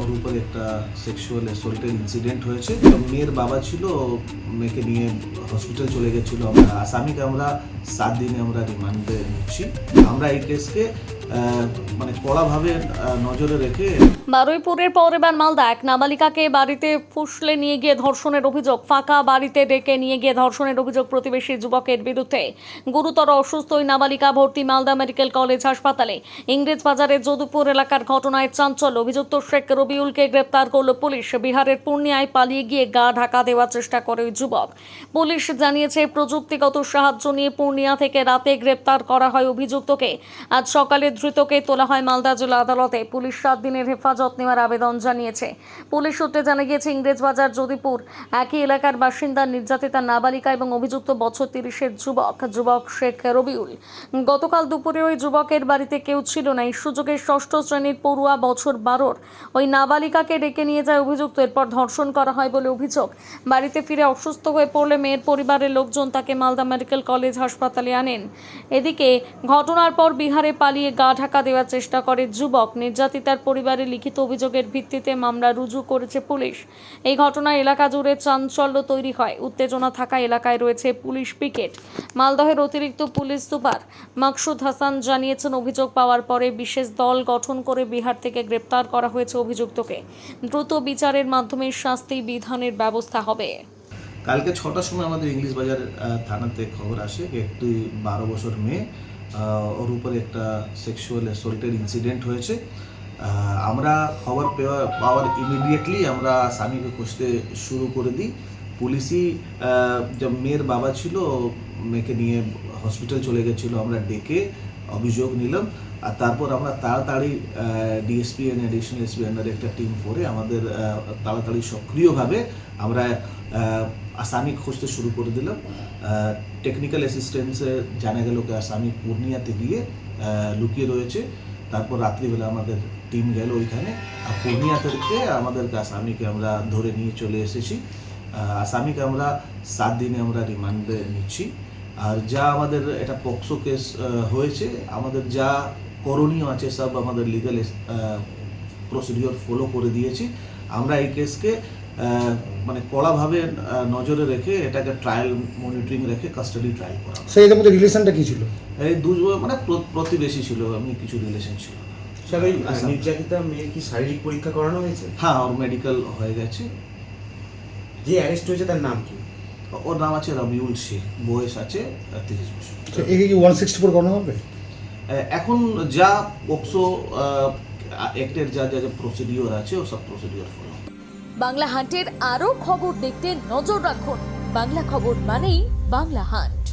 ওর উপরে একটা sexual অ্যাসল্টের incident হয়েছে। মেয়ের বাবা ছিল, মেয়েকে নিয়ে হসপিটাল চলে গেছিল। আমরা আসামিকে আমরা 7 দিনে আমরা রিমান্ডে নিচ্ছি। আমরা এই কেসকে কড়াভাবে নজরে রেখে বারুইপুরের পর এবার মালদা এক নাবালিকাকে বাড়িতে ফুসলে নিয়ে গিয়ে ধর্ষণের অভিযোগ। ফাঁকা বাড়িতে ডেকে নিয়ে গিয়ে ধর্ষণের অভিযোগ প্রতিবেশী যুবকের বিরুদ্ধে। গুরুতর অসুস্থ ওই নাবালিকা ভর্তি মালদা মেডিকেল কলেজ হাসপাতালে। ইংরেজ বাজারের যদুপুর এলাকার ঘটনায় চাঞ্চল্য। অভিযুক্ত শেখ রবিউলকে গ্রেপ্তার করল পুলিশ। বিহারের পূর্ণিয়ায় পালিয়ে গিয়ে গা ঢাকা দেওয়ার চেষ্টা করে ওই যুবক। পুলিশ জানিয়েছে প্রযুক্তিগত সাহায্য নিয়ে পূর্ণিয়া থেকে রাতে গ্রেপ্তার করা হয় অভিযুক্তকে। আজ সকালে ধৃতকে তোলা হয় মালদা জেলা আদালতে। পুলিশ 7 দিনের হেফাজত নেওয়ার আবেদন জানিয়েছে। পুলিশ সূত্রে জানা গিয়েছে ইংরেজবাজার যদুপুর একই এলাকার বাসিন্দা নির্যাতিতা নাবালিকা এবং অভিযুক্ত বছর 30-এর যুবক শেখ রবিউল। গতকাল দুপুরে ওই যুবকের বাড়িতে কেউ ছিল না। এই সুযোগে 6ষ্ঠ শ্রেণীর পড়ুয়া বছর 12-র ওই নাবালিকাকে ডেকে নিয়ে যায় অভিযুক্ত। এরপর ধর্ষণ করা হয় বলে অভিযোগ। বাড়িতে ফিরে অসুস্থ হয়ে পড়লে মেয়ের পরিবারের লোকজন তাকে মালদা মেডিকেল কলেজ হাসপাতালে আনেন। এদিকে ঘটনার পর বিহারে পালিয়ে গা ঢাকা দেওয়ার চেষ্টা করে যুবক। নির্যাতিতার পরিবারের লিখিত অভিযোগের ভিত্তিতে মামলা রুজু করেছে পুলিশ। এই ঘটনায় এলাকা জুড়ে চাঞ্চল্য তৈরি হয়। উত্তেজনা থাকা এলাকায় রয়েছে পুলিশ পিকেট। মালদহের অতিরিক্ত পুলিশ সুপার মাকসুদ হাসান জানিয়েছেন, অভিযোগ পাওয়ার পরে বিশেষ দল গঠন করে বিহার থেকে গ্রেপ্তার করা হয়েছে অভিযুক্তকে। দ্রুত বিচারের মাধ্যমে শাস্তি বিধানের ব্যবস্থা হবে। কালকে 6টার সময় আমাদের ইংলিশ বাজার থানাতে খবর আসে একটি 12 বছর মেয়ে, ওর উপরে একটা সেক্সুয়াল অ্যাসল্টের ইনসিডেন্ট হয়েছে। আমরা খবর পাওয়ার ইমিডিয়েটলি আমরা স্বামীকে খুঁজতে শুরু করে দিই। পুলিশই যে মেয়ের বাবা ছিল, মেয়েকে নিয়ে হসপিটাল চলে গেছিলো। আমরা ডেকে অভিযোগ নিলাম আর তারপর আমরা তাড়াতাড়ি ডিএসপি অ্যান্ড অ্যাডিশনাল এসপি আন্ডারে একটা টিম করে আমাদের তাড়াতাড়ি সক্রিয়ভাবে আমরা আসামি খুঁজতে শুরু করে দিলাম। টেকনিক্যাল অ্যাসিস্ট্যান্সে জানা গেল কি আসামি পূর্ণিয়াতে গিয়ে লুকিয়ে রয়েছে। তারপর রাত্রিবেলা আমাদের টিম গেল ওইখানে, আর পূর্ণিয়া থেকে আমাদের আসামিকে আমরা ধরে নিয়ে চলে এসেছি। আসামিকে আমরা 7 দিনে আমরা রিমান্ডে নিচ্ছি। আর যা আমাদের এটা পক্সো কেস হয়েছে, আমাদের যা করণীয় আছে সব আমাদের লিগ্যাল প্রসিডিওর ফলো করে দিয়েছি। আমরা এই কেসকে কড়াভাবে নজরে রেখে এটাকে ট্রায়াল মনিটরিং রেখে কাস্টাডি ট্রায়াল করা। সেই এর মধ্যে রিলেশনটা কি ছিল? এই প্রতিবেশী ছিল, এমনি কিছু রিলেশন ছিল না। স্যার, ওই নির্যাতিতা মেয়ের কি শারীরিক পরীক্ষা করানো হয়েছে? হ্যাঁ, ওর মেডিকেল হয়ে গেছে। যে অ্যারেস্ট হয়েছে তার নাম কি? ওর নাম আছে রবিউল শেখ, বয়স আছে 30 বছর। একে কি 164 করানো হবে? এখন যা পক্সো অ্যাক্টের যা যা প্রসিডিওর আছে ও সব প্রসিডিওর ফলো। বাংলা হান্টের আরও খবর দেখতে নজর রাখুন। বাংলা খবর মানেই বাংলা হান্ট।